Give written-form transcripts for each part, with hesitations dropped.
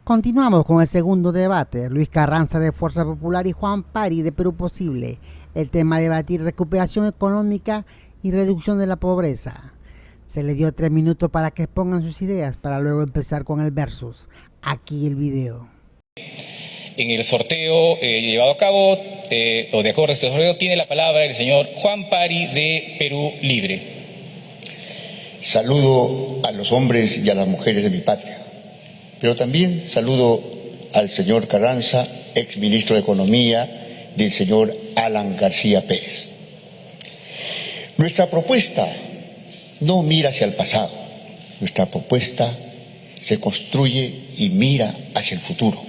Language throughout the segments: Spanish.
Continuamos con el segundo debate. Luis Carranza de Fuerza Popular y Juan Pari de Perú Posible. El tema a debatir: recuperación económica y reducción de la pobreza. Se le dio 3 minutos para que expongan sus ideas para luego empezar con el versus. Aquí el video. En el sorteo llevado a cabo, o de acuerdo a este sorteo, tiene la palabra el señor Juan Pari de Perú Libre. Saludo a los hombres y a las mujeres de mi patria, pero también saludo al señor Carranza, ex ministro de Economía del señor Alan García Pérez. Nuestra propuesta no mira hacia el pasado, nuestra propuesta se construye y mira hacia el futuro.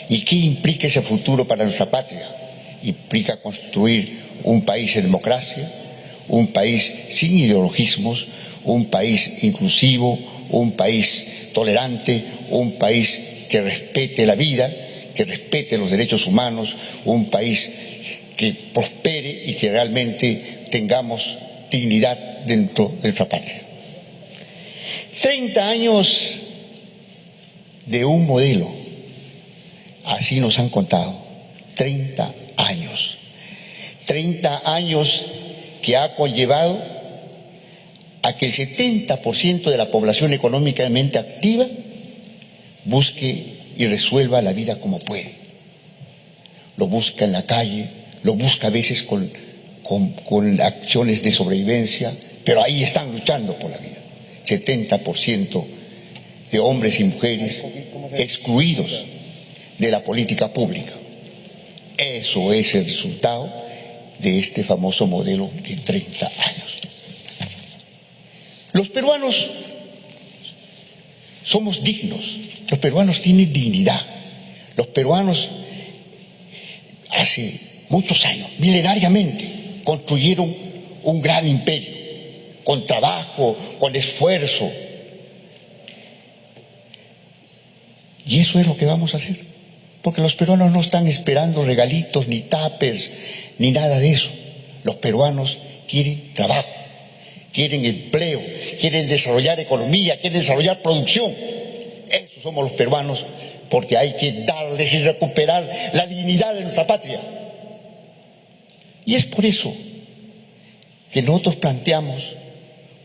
¿Y qué implica ese futuro para nuestra patria? Implica construir un país en democracia, un país sin ideologismos, un país inclusivo, un país tolerante, un país que respete la vida, que respete los derechos humanos, un país que prospere y que realmente tengamos dignidad dentro de nuestra patria. 30 años de un modelo, así nos han contado, 30 años. 30 años que ha conllevado a que el 70% de la población económicamente activa busque y resuelva la vida como puede. Lo busca en la calle, lo busca a veces con acciones de sobrevivencia, pero ahí están luchando por la vida. 70% de hombres y mujeres excluidos de la política pública. Eso es el resultado de este famoso modelo de 30 años. Los peruanos somos dignos, los peruanos tienen dignidad. Los peruanos hace muchos años, milenariamente, construyeron un gran imperio, con trabajo, con esfuerzo. Y eso es lo que vamos a hacer, porque los peruanos no están esperando regalitos, ni tuppers, ni nada de eso. Los peruanos quieren trabajo, quieren empleo, quieren desarrollar economía, quieren desarrollar producción. Esos somos los peruanos, porque hay que darles y recuperar la dignidad de nuestra patria. Y es por eso que nosotros planteamos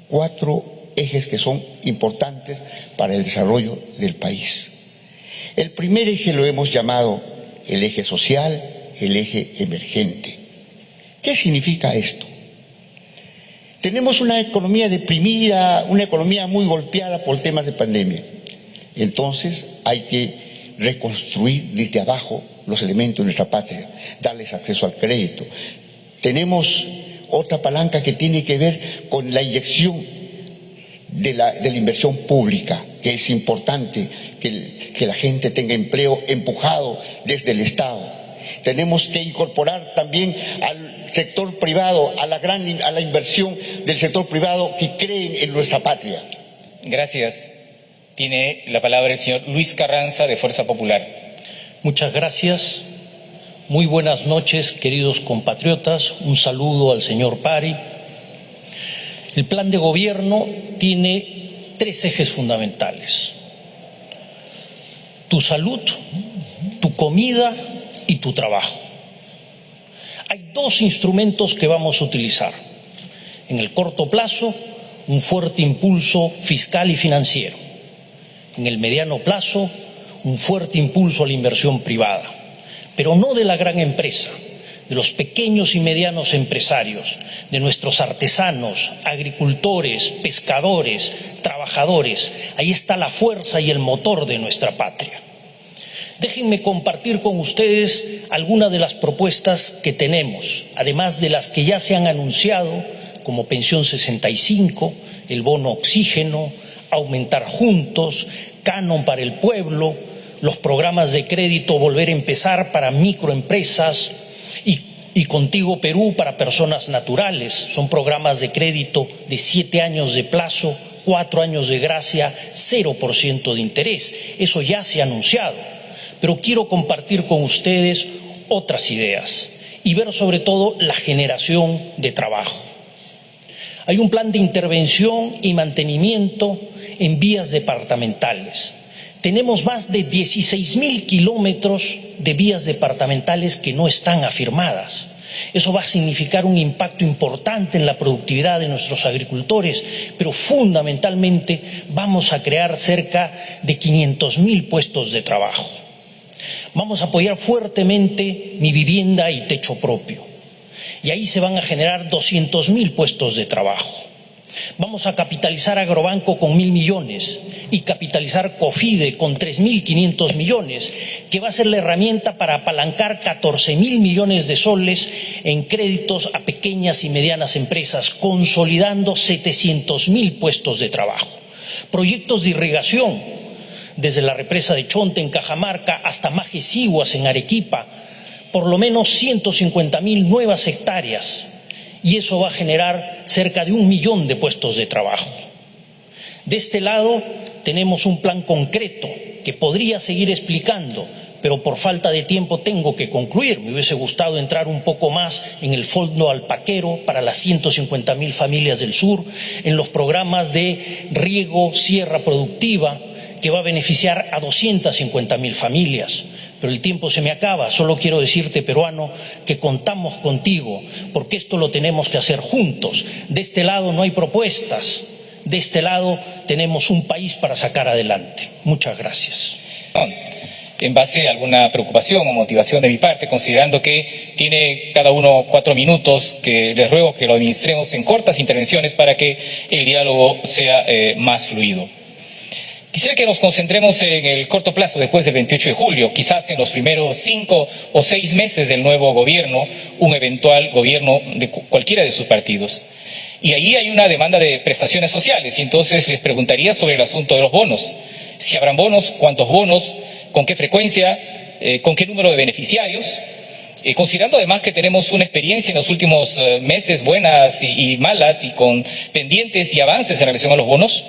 4 ejes que son importantes para el desarrollo del país. El primer eje lo hemos llamado el eje social, el eje emergente. ¿Qué significa esto? Tenemos una economía deprimida, una economía muy golpeada por temas de pandemia. Entonces hay que reconstruir desde abajo los elementos de nuestra patria, darles acceso al crédito. Tenemos otra palanca que tiene que ver con la inyección de la inversión pública, que es importante que la gente tenga empleo empujado desde el Estado. Tenemos que incorporar también al sector privado, a la inversión del sector privado que creen en nuestra patria. Gracias. Tiene la palabra el señor Luis Carranza de Fuerza Popular. Muchas gracias. Muy buenas noches, queridos compatriotas. Un saludo al señor Pari. El plan de gobierno tiene 3 ejes fundamentales: tu salud, tu comida y tu trabajo. Hay 2 instrumentos que vamos a utilizar. En el corto plazo, un fuerte impulso fiscal y financiero. En el mediano plazo, un fuerte impulso a la inversión privada, pero no de la gran empresa, de los pequeños y medianos empresarios, de nuestros artesanos, agricultores, pescadores, trabajadores. Ahí está la fuerza y el motor de nuestra patria. Déjenme compartir con ustedes algunas de las propuestas que tenemos, además de las que ya se han anunciado, como Pensión 65, el bono oxígeno, aumentar juntos, canon para el pueblo, los programas de crédito Volver a Empezar para microempresas y Contigo Perú para personas naturales. Son programas de crédito de 7 años de plazo, 4 años de gracia, 0% de interés. Eso ya se ha anunciado. Pero quiero compartir con ustedes otras ideas y ver sobre todo la generación de trabajo. Hay un plan de intervención y mantenimiento en vías departamentales. Tenemos más de 16.000 kilómetros de vías departamentales que no están afirmadas. Eso va a significar un impacto importante en la productividad de nuestros agricultores, pero fundamentalmente vamos a crear cerca de 500.000 puestos de trabajo. Vamos a apoyar fuertemente Mi Vivienda y Techo Propio. Y ahí se van a generar 200.000 puestos de trabajo. Vamos a capitalizar Agrobanco con 1.000 millones y capitalizar COFIDE con 3.500 millones, que va a ser la herramienta para apalancar 14.000 millones de soles en créditos a pequeñas y medianas empresas, consolidando 700.000 puestos de trabajo. Proyectos de irrigación, desde la represa de Chonte en Cajamarca hasta Majesiguas en Arequipa, por lo menos 150.000 nuevas hectáreas. Y eso va a generar cerca de 1 millón de puestos de trabajo. De este lado tenemos un plan concreto que podría seguir explicando, pero por falta de tiempo tengo que concluir. Me hubiese gustado entrar un poco más en el fondo alpaquero para las 150.000 familias del sur, en los programas de riego, sierra productiva, que va a beneficiar a 250.000 familias. Pero el tiempo se me acaba. Solo quiero decirte, peruano, que contamos contigo, porque esto lo tenemos que hacer juntos. De este lado no hay propuestas, de este lado tenemos un país para sacar adelante. Muchas gracias. En base a alguna preocupación o motivación de mi parte, considerando que tiene cada uno 4 minutos, que les ruego que lo administremos en cortas intervenciones para que el diálogo sea más fluido. Quisiera que nos concentremos en el corto plazo después del 28 de julio, quizás en los primeros 5 o 6 meses del nuevo gobierno, un eventual gobierno de cualquiera de sus partidos. Y ahí hay una demanda de prestaciones sociales, y entonces les preguntaría sobre el asunto de los bonos. Si habrán bonos, cuántos bonos, con qué frecuencia, con qué número de beneficiarios. Considerando además que tenemos una experiencia en los últimos meses, buenas y malas, y con pendientes y avances en relación a los bonos.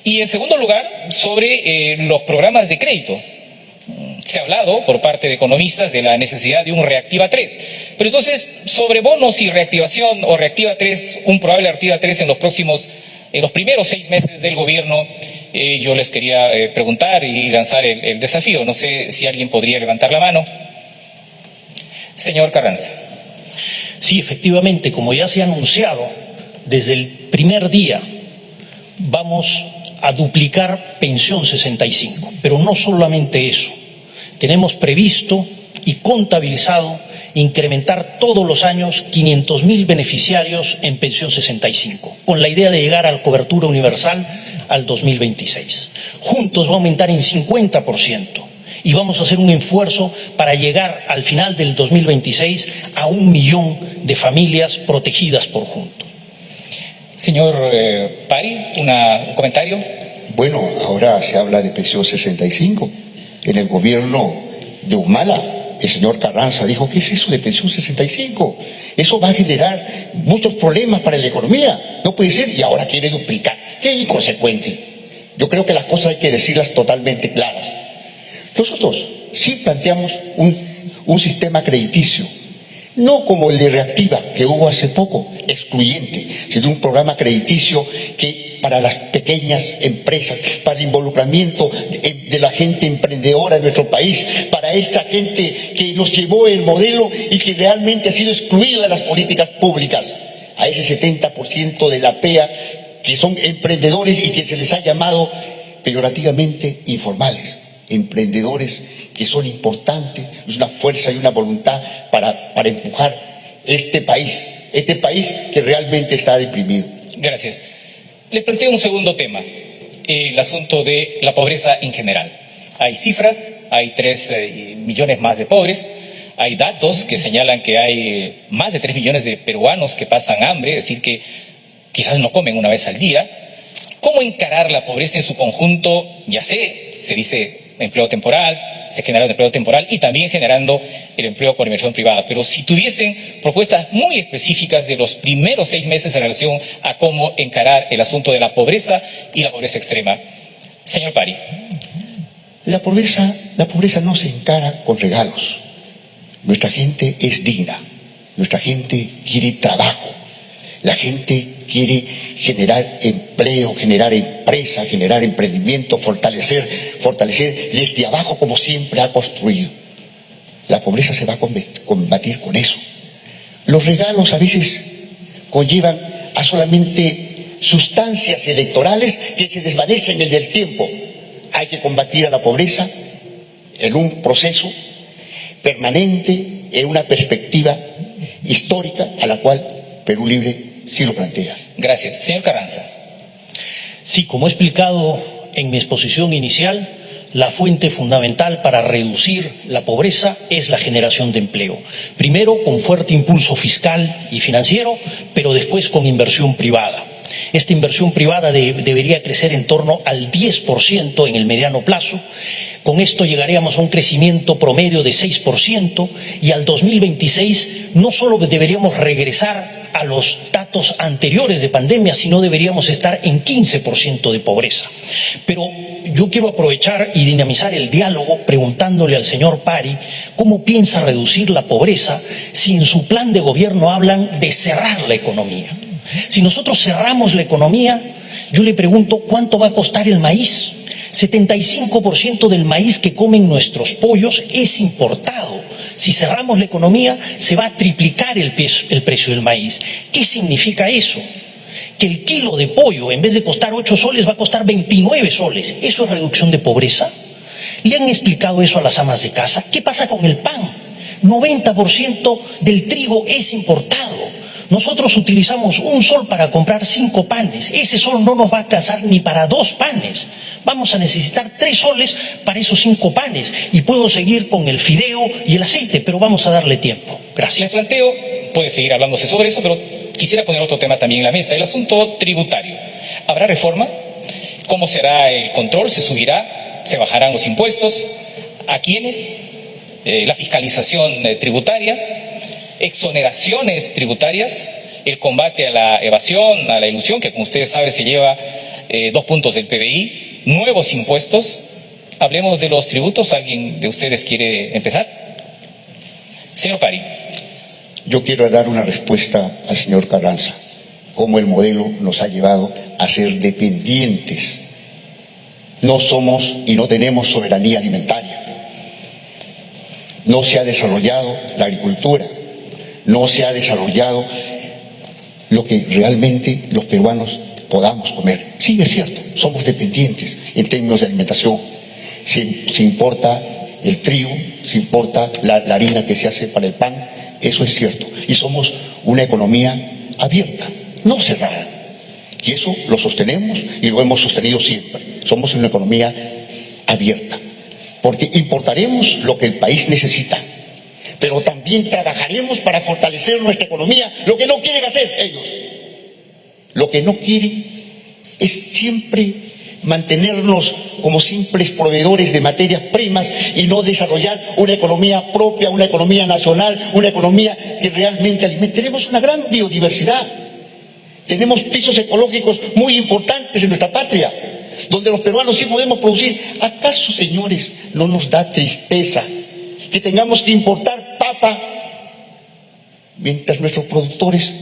Y en segundo lugar, sobre los programas de crédito. Se ha hablado por parte de economistas de la necesidad de un Reactiva 3. Pero entonces, sobre bonos y reactivación o Reactiva 3, un probable Reactiva 3 en los primeros 6 meses del gobierno, yo les quería preguntar y lanzar el desafío. No sé si alguien podría levantar la mano. Señor Carranza. Sí, efectivamente, como ya se ha anunciado, desde el primer día vamos a duplicar Pensión 65. Pero no solamente eso. Tenemos previsto y contabilizado incrementar todos los años 500.000 beneficiarios en Pensión 65, con la idea de llegar a la cobertura universal al 2026. Juntos va a aumentar en 50%. Y vamos a hacer un esfuerzo para llegar al final del 2026 a 1 millón de familias protegidas por Juntos. Señor Pari, un comentario. Bueno, ahora se habla de Pensión 65. En el gobierno de Humala, el señor Carranza dijo, ¿qué es eso de Pensión 65? Eso va a generar muchos problemas para la economía. No puede ser, y ahora quiere duplicar. ¡Qué inconsecuente! Yo creo que las cosas hay que decirlas totalmente claras. Nosotros sí planteamos un sistema crediticio, no como el de Reactiva que hubo hace poco, excluyente, sino un programa crediticio que para las pequeñas empresas, para el involucramiento de la gente emprendedora de nuestro país, para esa gente que nos llevó el modelo y que realmente ha sido excluido de las políticas públicas, a ese 70% de la PEA que son emprendedores y que se les ha llamado peyorativamente informales. Emprendedores que son importantes, es una fuerza y una voluntad para empujar este país que realmente está deprimido. Gracias. Les planteo un segundo tema, el asunto de la pobreza en general. Hay cifras, hay 3 millones más de pobres, hay datos que señalan que hay más de 3 millones de peruanos que pasan hambre, es decir, que quizás no comen una vez al día. ¿Cómo encarar la pobreza en su conjunto? Ya sé, se dice empleo temporal, se genera el empleo temporal y también generando el empleo por inversión privada. Pero si tuviesen propuestas muy específicas de los primeros 6 meses en relación a cómo encarar el asunto de la pobreza y la pobreza extrema. Señor Pari. La pobreza no se encara con regalos. Nuestra gente es digna, nuestra gente quiere trabajo. La gente quiere generar empleo, generar empresa, generar emprendimiento, fortalecer desde abajo como siempre ha construido. La pobreza se va a combatir con eso. Los regalos a veces conllevan a solamente sustancias electorales que se desvanecen en el tiempo. Hay que combatir a la pobreza en un proceso permanente, en una perspectiva histórica a la cual Perú Libre sí lo plantea. Gracias. Señor Carranza. Sí, como he explicado en mi exposición inicial, la fuente fundamental para reducir la pobreza es la generación de empleo. Primero con fuerte impulso fiscal y financiero, pero después con inversión privada. Esta inversión privada debería crecer en torno al 10% en el mediano plazo. Con esto llegaríamos a un crecimiento promedio de 6% y al 2026 no solo deberíamos regresar a los datos anteriores de pandemia, sino deberíamos estar en 15% de pobreza. Pero yo quiero aprovechar y dinamizar el diálogo preguntándole al señor Pari cómo piensa reducir la pobreza si en su plan de gobierno hablan de cerrar la economía. Si nosotros cerramos la economía, yo le pregunto ¿cuánto va a costar el maíz? 75% del maíz que comen nuestros pollos es importado. Si cerramos la economía, se va a triplicar el precio del maíz. ¿Qué significa eso? Que el kilo de pollo, en vez de costar 8 soles, va a costar 29 soles. ¿Eso es reducción de pobreza? ¿Le han explicado eso a las amas de casa? ¿Qué pasa con el pan? 90% del trigo es importado. Nosotros utilizamos 1 sol para comprar 5 panes. Ese sol no nos va a alcanzar ni para 2 panes. Vamos a necesitar 3 soles para esos 5 panes. Y puedo seguir con el fideo y el aceite, pero vamos a darle tiempo. Gracias. Les planteo, puede seguir hablándose sobre eso, pero quisiera poner otro tema también en la mesa, el asunto tributario. ¿Habrá reforma? ¿Cómo será el control? ¿Se subirá? ¿Se bajarán los impuestos? ¿A quiénes? La fiscalización tributaria. Exoneraciones tributarias, el combate a la evasión, a la ilusión, que como ustedes saben se lleva 2 puntos del PBI, nuevos impuestos. Hablemos de los tributos. ¿Alguien de ustedes quiere empezar? Señor Pari. Yo quiero dar una respuesta al señor Carranza, cómo el modelo nos ha llevado a ser dependientes. No somos y no tenemos soberanía alimentaria. No se ha desarrollado la agricultura. No se ha desarrollado lo que realmente los peruanos podamos comer. Sí, es cierto, somos dependientes en términos de alimentación. Se importa el trigo, se importa la harina que se hace para el pan, eso es cierto. Y somos una economía abierta, no cerrada. Y eso lo sostenemos y lo hemos sostenido siempre. Somos una economía abierta, porque importaremos lo que el país necesita. Pero también trabajaremos para fortalecer nuestra economía, lo que no quieren hacer ellos. Lo que no quieren es siempre mantenernos como simples proveedores de materias primas y no desarrollar una economía propia, una economía nacional, una economía que realmente alimente. Tenemos una gran biodiversidad, tenemos pisos ecológicos muy importantes en nuestra patria, donde los peruanos sí podemos producir. ¿Acaso, señores, no nos da tristeza que tengamos que importar papa mientras nuestros productores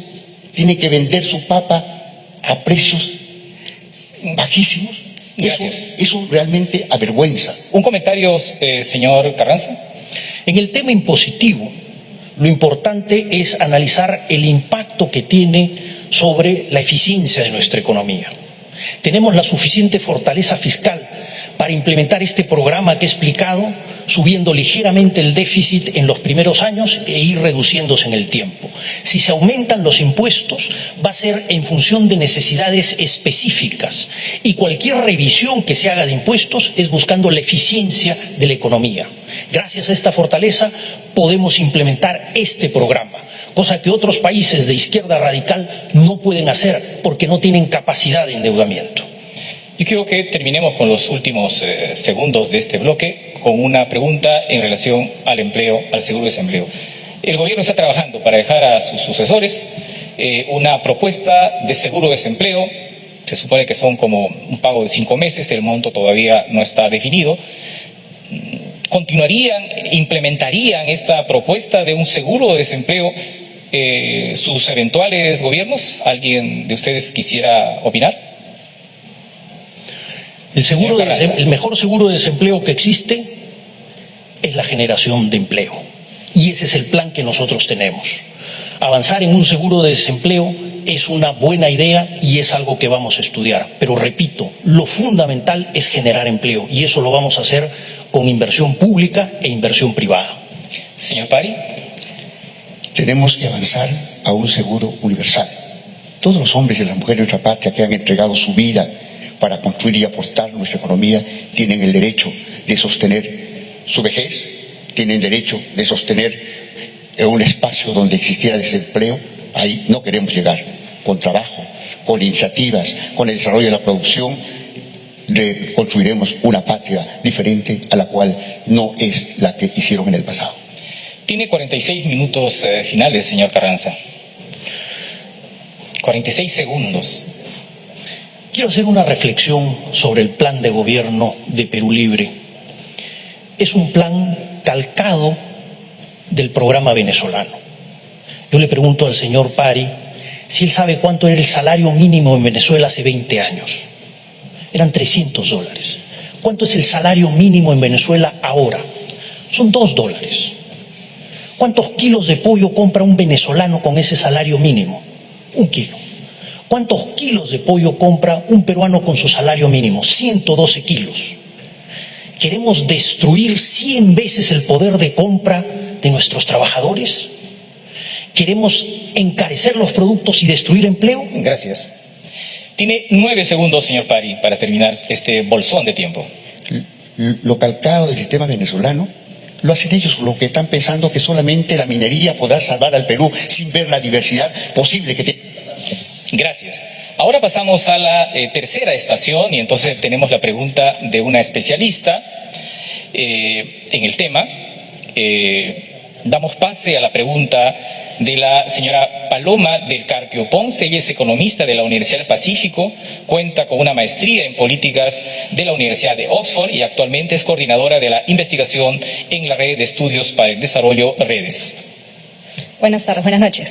tienen que vender su papa a precios bajísimos? Eso realmente avergüenza. ¿Un comentario, señor Carranza? En el tema impositivo, lo importante es analizar el impacto que tiene sobre la eficiencia de nuestra economía. Tenemos la suficiente fortaleza fiscal para implementar este programa que he explicado, subiendo ligeramente el déficit en los primeros años e ir reduciéndose en el tiempo. Si se aumentan los impuestos, va a ser en función de necesidades específicas y cualquier revisión que se haga de impuestos es buscando la eficiencia de la economía. Gracias a esta fortaleza podemos implementar este programa, cosa que otros países de izquierda radical no pueden hacer porque no tienen capacidad de endeudamiento. Yo quiero que terminemos con los últimos segundos de este bloque con una pregunta en relación al empleo, al seguro de desempleo. El gobierno está trabajando para dejar a sus sucesores una propuesta de seguro de desempleo. Se supone que son como un pago de 5 meses, el monto todavía no está definido. ¿Continuarían, implementarían esta propuesta de un seguro de desempleo sus eventuales gobiernos? ¿Alguien de ustedes quisiera opinar? El mejor seguro de desempleo que existe es la generación de empleo. Y ese es el plan que nosotros tenemos. Avanzar en un seguro de desempleo es una buena idea y es algo que vamos a estudiar. Pero repito, lo fundamental es generar empleo y eso lo vamos a hacer con inversión pública e inversión privada. Señor Pari. Tenemos que avanzar a un seguro universal. Todos los hombres y las mujeres de nuestra patria que han entregado su vida para construir y aportar nuestra economía tienen el derecho de sostener su vejez, tienen derecho de sostener un espacio donde existiera desempleo. Ahí no queremos llegar. Con trabajo, con iniciativas, con el desarrollo de la producción, construiremos una patria diferente a la cual no es la que hicieron en el pasado. Tiene 46 minutos finales, señor Carranza. 46 segundos. Quiero hacer una reflexión sobre el plan de gobierno de Perú Libre. Es un plan calcado del programa venezolano. Yo le pregunto al señor Pari si él sabe cuánto era el salario mínimo en Venezuela hace 20 años. Eran $300. ¿Cuánto es el salario mínimo en Venezuela ahora? Son $2. ¿Cuántos kilos de pollo compra un venezolano con ese salario mínimo? 1 kilo. ¿Cuántos kilos de pollo compra un peruano con su salario mínimo? 112 kilos. ¿Queremos destruir 100 veces el poder de compra de nuestros trabajadores? ¿Queremos encarecer los productos y destruir empleo? Gracias. Tiene 9 segundos, señor Pari, para terminar este bolsón de tiempo. Lo calcado del sistema venezolano lo hacen ellos, lo que están pensando que solamente la minería podrá salvar al Perú sin ver la diversidad posible que tiene. Gracias. Ahora pasamos a la tercera estación y entonces tenemos la pregunta de una especialista en el tema. Damos pase a la pregunta de la señora Paloma del Carpio Ponce. Ella es economista de la Universidad del Pacífico, cuenta con una maestría en políticas de la Universidad de Oxford y actualmente es coordinadora de la investigación en la Red de Estudios para el Desarrollo Redes. Buenas tardes, buenas noches.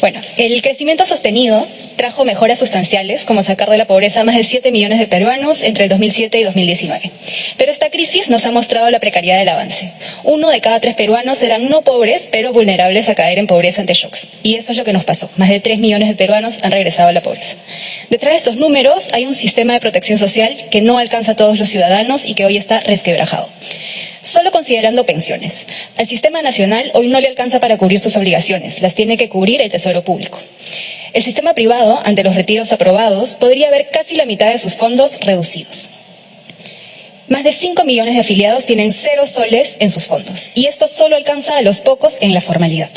Bueno, el crecimiento sostenido trajo mejoras sustanciales, como sacar de la pobreza a más de 7 millones de peruanos entre el 2007 y 2019. Pero esta crisis nos ha mostrado la precariedad del avance. 1 de cada 3 peruanos eran no pobres, pero vulnerables a caer en pobreza ante shocks. Y eso es lo que nos pasó. Más de 3 millones de peruanos han regresado a la pobreza. Detrás de estos números hay un sistema de protección social que no alcanza a todos los ciudadanos y que hoy está resquebrajado. Solo considerando pensiones. Al sistema nacional hoy no le alcanza para cubrir sus obligaciones, las tiene que cubrir el Tesoro Público. El sistema privado, ante los retiros aprobados, podría ver casi la mitad de sus fondos reducidos. Más de 5 millones de afiliados tienen 0 soles en sus fondos, y esto solo alcanza a los pocos en la formalidad.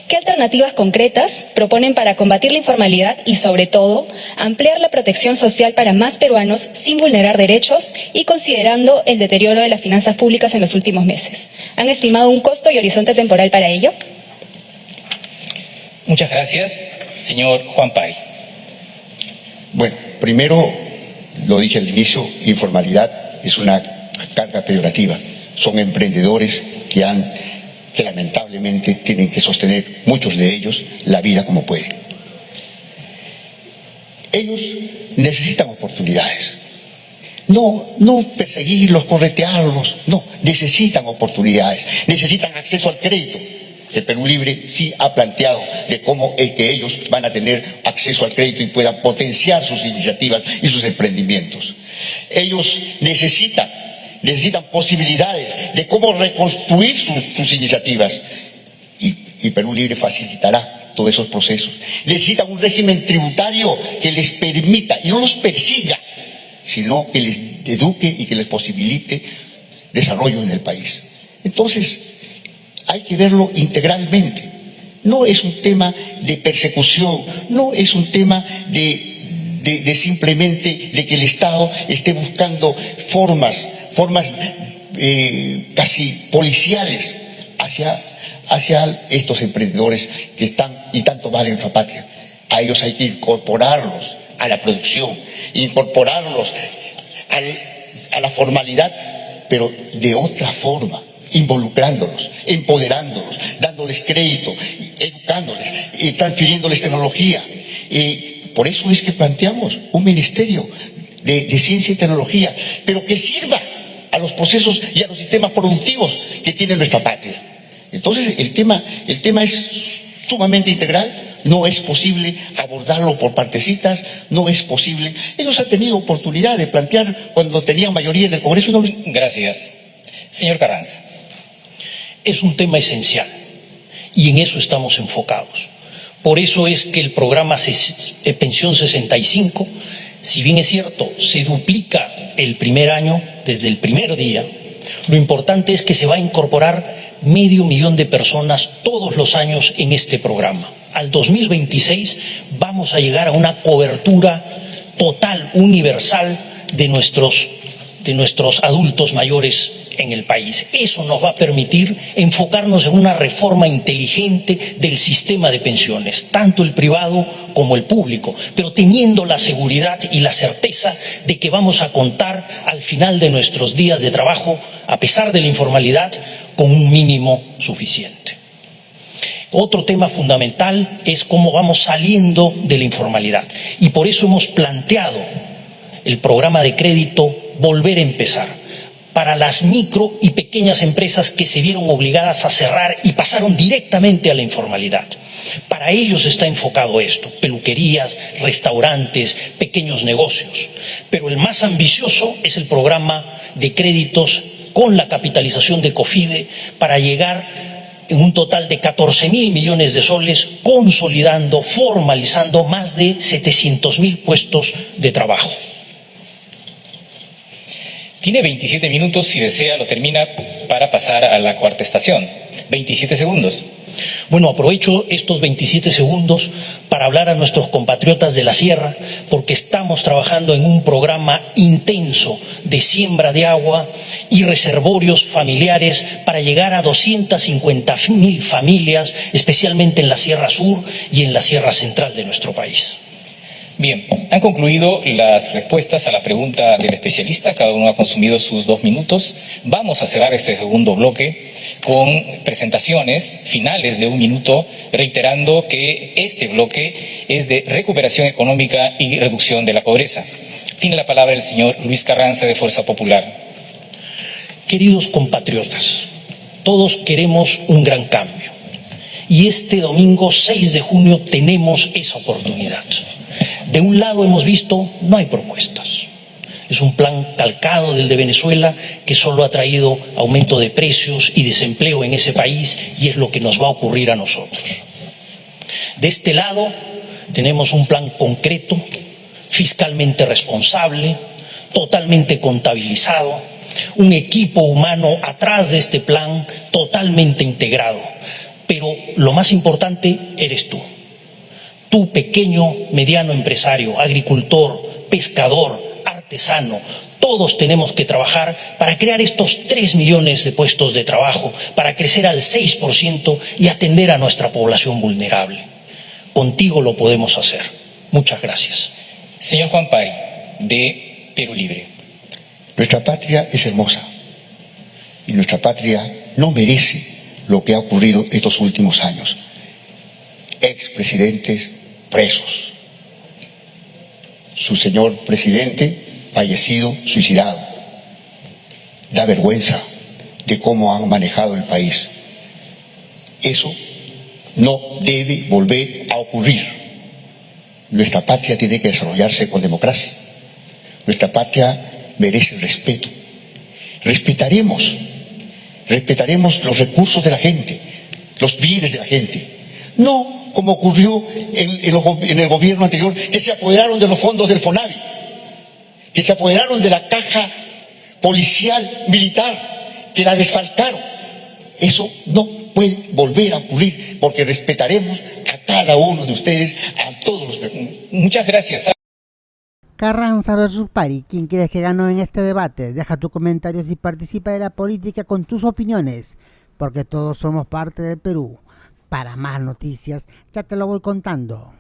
¿Qué alternativas concretas proponen para combatir la informalidad y, sobre todo, ampliar la protección social para más peruanos sin vulnerar derechos y considerando el deterioro de las finanzas públicas en los últimos meses? ¿Han estimado un costo y horizonte temporal para ello? Muchas gracias, señor Juan Pari. Bueno, primero, lo dije al inicio, informalidad es una carga peyorativa. Son emprendedores que lamentablemente tienen que sostener, muchos de ellos, la vida como pueden. Ellos necesitan oportunidades. No perseguirlos, corretearlos, no, necesitan oportunidades, necesitan acceso al crédito. El Perú Libre sí ha planteado de cómo es que ellos van a tener acceso al crédito y puedan potenciar sus iniciativas y sus emprendimientos. Ellos necesitan posibilidades de cómo reconstruir sus iniciativas y Perú Libre facilitará todos esos procesos. Necesitan un régimen tributario que les permita y no los persiga, sino que les eduque y que les posibilite desarrollo en el país. Entonces, hay que verlo integralmente. No es un tema de persecución, no es un tema de simplemente de que el Estado esté buscando formas casi policiales hacia estos emprendedores que están y tanto valen en nuestra patria. A ellos hay que incorporarlos a la producción, incorporarlos a la formalidad, pero de otra forma, involucrándolos, empoderándolos, dándoles crédito, educándolos. pagándoles, transfiriéndoles tecnología. Por eso es que planteamos un ministerio de ciencia y tecnología, pero que sirva a los procesos y a los sistemas productivos que tiene nuestra patria. Entonces, el tema es sumamente integral, no es posible abordarlo por partecitas, no es posible. Ellos han tenido oportunidad de plantear cuando tenían mayoría en el Congreso. No... Gracias. Señor Carranza. Es un tema esencial y en eso estamos enfocados. Por eso es que el programa Pensión 65, si bien es cierto, se duplica el primer año, desde el primer día, lo importante es que se va a incorporar 500.000 de personas todos los años en este programa. Al 2026 vamos a llegar a una cobertura total, universal de nuestros adultos mayores en el país. Eso nos va a permitir enfocarnos en una reforma inteligente del sistema de pensiones, tanto el privado como el público, pero teniendo la seguridad y la certeza de que vamos a contar al final de nuestros días de trabajo, a pesar de la informalidad, con un mínimo suficiente. Otro tema fundamental es cómo vamos saliendo de la informalidad, y por eso hemos planteado el programa de crédito Volver a Empezar, para las micro y pequeñas empresas que se vieron obligadas a cerrar y pasaron directamente a la informalidad. Para ellos está enfocado esto: peluquerías, restaurantes, pequeños negocios. Pero el más ambicioso es el programa de créditos con la capitalización de COFIDE, para llegar en un total de 14.000 millones de soles, consolidando, formalizando más de 700.000 puestos de trabajo. Tiene 27 minutos, si desea lo termina para pasar a la cuarta estación. 27 segundos. Bueno, aprovecho estos 27 segundos para hablar a nuestros compatriotas de la sierra, porque estamos trabajando en un programa intenso de siembra de agua y reservorios familiares para llegar a 250.000 familias, especialmente en la Sierra Sur y en la Sierra Central de nuestro país. Bien, han concluido las respuestas a la pregunta del especialista. Cada uno ha consumido sus 2 minutos. Vamos a cerrar este segundo bloque con presentaciones finales de 1 minuto, reiterando que este bloque es de recuperación económica y reducción de la pobreza. Tiene la palabra el señor Luis Carranza, de Fuerza Popular. Queridos compatriotas, todos queremos un gran cambio. Y este domingo 6 de junio tenemos esa oportunidad. De un lado hemos visto, no hay propuestas. Es un plan calcado del de Venezuela que solo ha traído aumento de precios y desempleo en ese país, y es lo que nos va a ocurrir a nosotros. De este lado tenemos un plan concreto, fiscalmente responsable, totalmente contabilizado, un equipo humano atrás de este plan totalmente integrado. Pero lo más importante eres tú. Tú, pequeño, mediano empresario, agricultor, pescador, artesano, todos tenemos que trabajar para crear estos 3 millones de puestos de trabajo, para crecer al 6% y atender a nuestra población vulnerable. Contigo lo podemos hacer. Muchas gracias. Señor Juan Pari, de Perú Libre. Nuestra patria es hermosa y nuestra patria no merece lo que ha ocurrido estos últimos años. Expresidentes presos. Su señor presidente fallecido, suicidado. Da vergüenza de cómo han manejado el país. Eso no debe volver a ocurrir. Nuestra patria tiene que desarrollarse con democracia. Nuestra patria merece respeto. Respetaremos los recursos de la gente, los bienes de la gente. No como ocurrió en el gobierno anterior, que se apoderaron de los fondos del FONAVI, que se apoderaron de la caja policial militar, que la desfalcaron. Eso no puede volver a ocurrir, porque respetaremos a cada uno de ustedes, a todos los peruanos. Muchas gracias. Carranza versus Pari, ¿quién crees que ganó en este debate? Deja tus comentarios y participa de la política con tus opiniones, porque todos somos parte del Perú. Para más noticias, ya te lo voy contando.